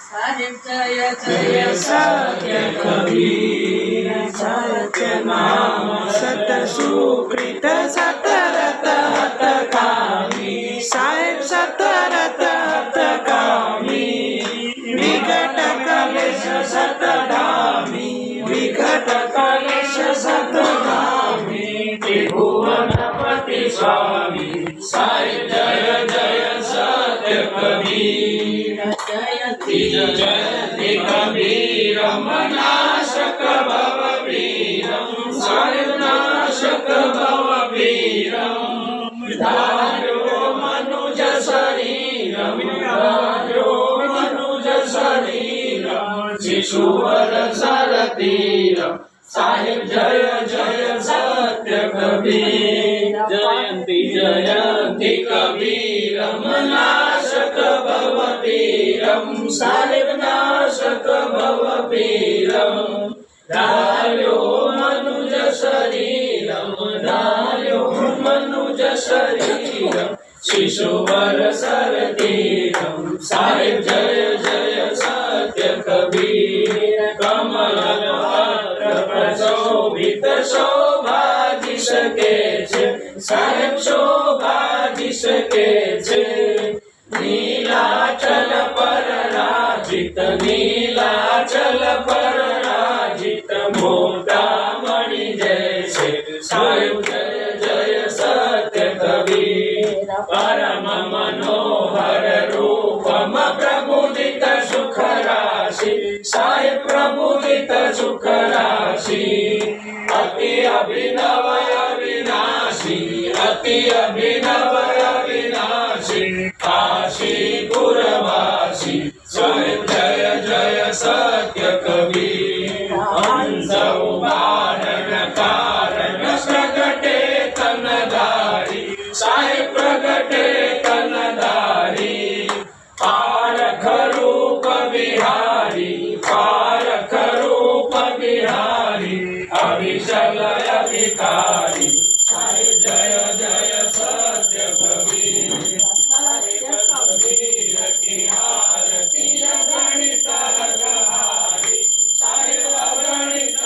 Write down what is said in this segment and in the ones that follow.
साहेब जय जय सत्य कबीर, सत्य नाम सत सुकृत सतरत हतकामी, साहेब सतरत हतकामी, विकट कलेश सतधामी, विकट कलेश सतधामी, त्रिभुवनपति स्वामी, साहेब जय जय सत्य कबीर, जयति जयति कबीरम नाशक भववीरम, साहेब नाशक भववीरम, धार्यो मनुज शरीरम, धार्यो मनुज शरीरम, शिशुवर सरतीरम, साहेब जय जय सत्य कबीर, जयंती जयंती कबीरम नाशक भववीरम, साहेब नाशक भववीरम, धार्यो मनुज शरीरम, धार्यो मनुज शरीरम, शिशुवर सरतीरम, साहेब जय जय सत्य कबीर, कमल प्रशोभित शोभा जिसके छे, साहेब शोभा जिसके छे, नीलाचल पर राजित, नीलाचल पर राजित, मोटा मणि जैसे, साहेब जय जय सत्य कबीर, परम मनोहर रूपम प्रबुदित सुख राशि, साहेब प्रबुदित सुख राशि, अति अभिनव अविनाशी, अति अभिनव अविनाशी, काशीपुरवासी, साहेब जय जय सत्य कबीर, हंस उदाहरण कारण प्रगटे तनधारी, साहेब प्रगटे तनधारी, पारख रूप बिहारी, पारख रूप बिहारी, अभिचल अभिकारी, साहेब जय जय सत्य कबीर, साहेब कबीर की आरती अगणित गहारी, साहेब अगणित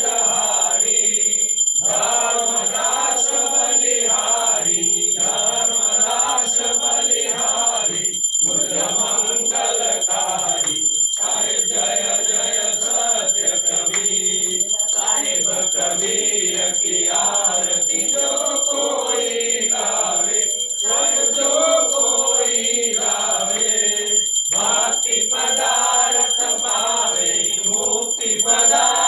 गहारी, धर्मदास बलिहारी, धर्मदास बलिहारी, मुझ मंगलकारी, साहेब जय जय सत्य कबीर, साहेब कबीर की आरती जो कोई गावे, साहेब जो कोई गावे, भक्ति पदार्थ पावे, मुक्ति पदार्थ